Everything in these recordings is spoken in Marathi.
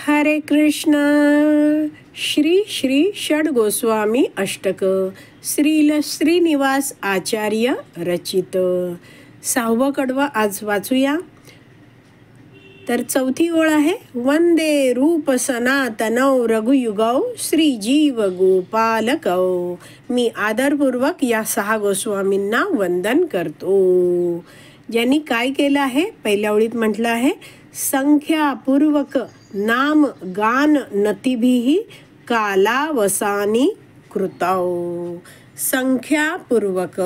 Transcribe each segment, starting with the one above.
हरे कृष्ण. श्री श्री षडगोस्वामी अष्टक श्रील श्रीनिवास आचार्य रचित. 6वं कडवं आज वाचूया. तर 4थी ओळ आहे. वंदे रूप सनातनौ रघुयुगौ श्री जीव गोपालकौ. मी आदरपूर्वक या 6 गोस्वामींना वंदन करतो. ज्यांनी काय केलं आहे, पहिल्या ओळीत म्हटलं आहे, संख्यापूर्वक नाम गान नतिभिः कालावसानी कृतौ. संख्यापूर्वक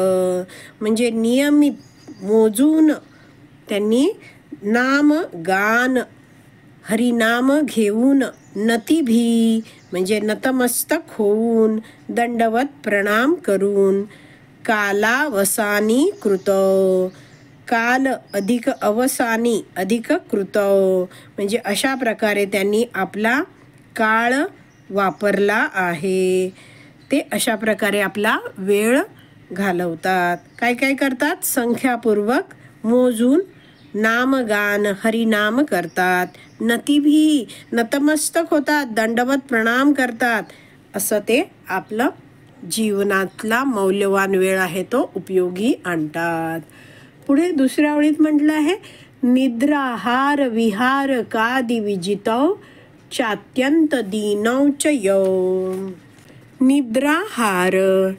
म्हणजे नियमित मोजून त्यांनी नाम गान हरिनाम घेऊन, नतिभी म्हणजे नतमस्तक होऊन, दंडवत प्रणाम करून, कालावसानी कृतौ काल अधिक अवसानी अधिक कृतौ म्हणजे अशा प्रकारे त्यांनी आपला काळ वापरला आहे. ते अशा प्रकारे आपला वेळ घालवतात. काय काय करतात? संख्यापूर्वक मोजून नामगान हरिनाम करतात, नतिभी नतमस्तक होतात, दंडवत प्रणाम करतात. असं ते आपलं जीवनातला मौल्यवान वेळ आहे तो उपयोगी आणतात. पुढे दुसऱ्या ओळीत म्हटलं आहे, निद्राहार विहार कादि विजितौ चात्यंत दीनौ च यौ. निद्राहार,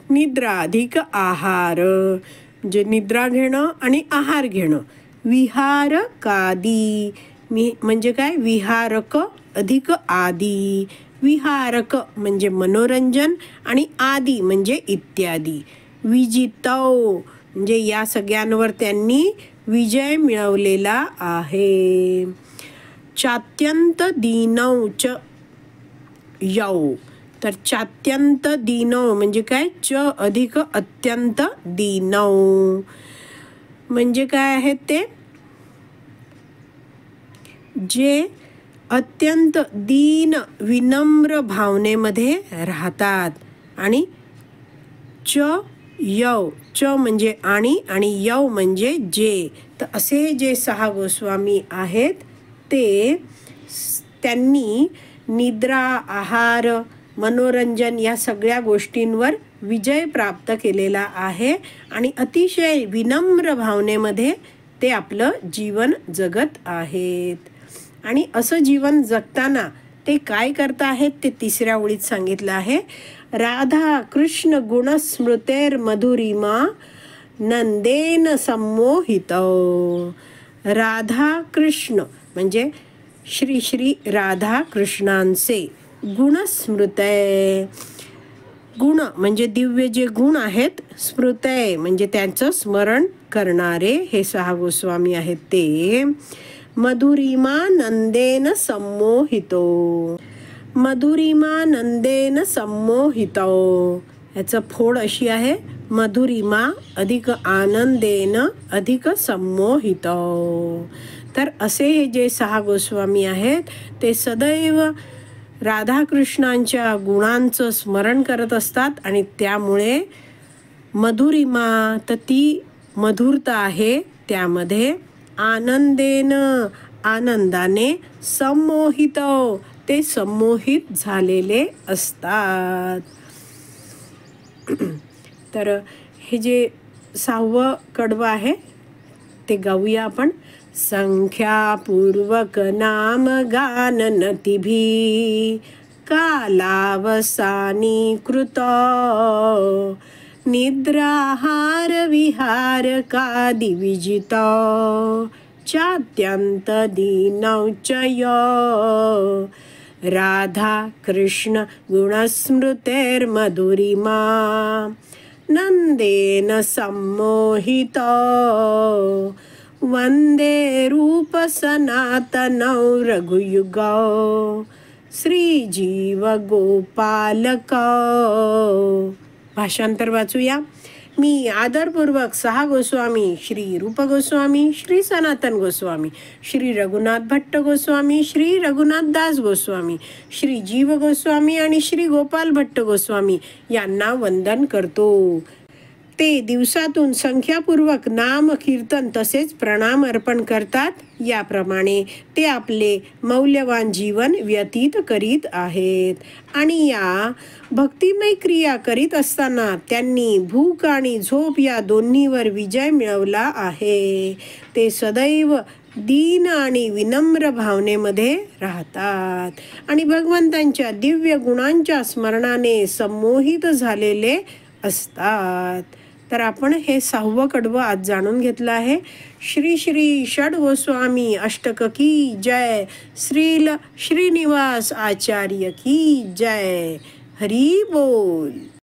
निद्रा अधिक आहार म्हणजे निद्रा घेणं आणि आहार घेणं. विहार कादी म्हणजे काय? विहारक अधिक आदी. विहारक म्हणजे मनोरंजन आणि आदी म्हणजे इत्यादी. विजितौ म्हणजे या सगळ्यांवर त्यांनी विजय मिळवलेला आहे. चात्यंत दीनौ च यौ. तर चात्यंत दीनौ म्हणजे काय? च अधिक अत्यंत दीनौ म्हणजे काय आहेत ते? जे अत्यंत दीन विनम्र भावनेमध्ये राहतात. आणि च यौ, च म्हणजे आणि यौ म्हणजे जे. तर असे जे 6 गोस्वामी आहेत ते त्यांनी निद्रा आहार मनोरंजन या सगळ्या गोष्टींवर विजय प्राप्त केलेला आहे आणि अतिशय विनम्र भावनेमध्ये ते आपलं जीवन जगत आहेत. आणि असं जीवन जगताना ते काय करत आहेत ते 3ऱ्या ओळीत सांगितलं आहे. राधा कृष्ण गुणस्मृतेर मधुरिमा नंदेन सम्मोहितौ. राधा कृष्ण म्हणजे श्री श्री राधा कृष्णांचे गुणस्मृतय, गुण म्हणजे दिव्य जे गुण आहेत, स्मृतय म्हणजे त्यांचं स्मरण करणारे हे 6 गोस्वामी आहेत ते. मधुरिमा नंदेन सम्मोहितो. मधुरिमा नंदेन सम्मोहितो याचं फोड अशी आहे, मधुरिमा अधिक आनंदेन अधिक सम्मोहितो. तर असे हे जे 6 गोस्वामी आहेत ते सदैव राधाकृष्णांच्या गुणांचं स्मरण करत असतात आणि त्यामुळे मधुरिमा तर ती मधुरता आहे त्यामध्ये, आनंदेन आनंदाने, सम्मोहित ते सम्मोहित झालेले असतात. तर हे जे 6वं कडवं आहे ते गाऊया आपण. संख्यापूर्वक नाम गान नतिभी कालावसानी कृतौ निद्राहार विहार कादि विजितौ चात्यंत दीनौ च यौ. राधा कृष्ण गुणस्मृतेर मधुरिमा नंदेन सम्मोहितौ. वंदे रूप सनातनौ रघुयुगौ श्री जीव गोपालकौ. भाषांतर वाचूया. मी आदरपूर्वक 6 गोस्वामी श्री रूप गोस्वामी, श्री सनातन गोस्वामी, श्री रघुनाथ भट्ट गोस्वामी, श्री रघुनाथ दास गोस्वामी, श्री जीव गोस्वामी आणि श्री गोपाल भट्ट गोस्वामी यांना वंदन करतो. ते दिवसातून संख्यापूर्वक नाम कीर्तन तसेच प्रणाम अर्पण करतात. याप्रमाणे ते आपले मौल्यवान जीवन व्यतीत करीत आहेत. आणि या भक्तिमय क्रिया करीत असताना त्यांनी भूक आणि झोप या दोन्हीवर विजय मिळवला आहे. ते सदैव दीन आणि विनम्र भावनेमध्ये राहतात आणि भगवंतांच्या दिव्य गुणांच्या स्मरणाने संमोहित झालेले असतात. तर आपण हे 6वं कडवं आज जाणून घेतलं आहे. श्री श्री षड गोस्वामी अष्टक की जय. श्रील श्रीनिवास आचार्य की जय. हरी बोल.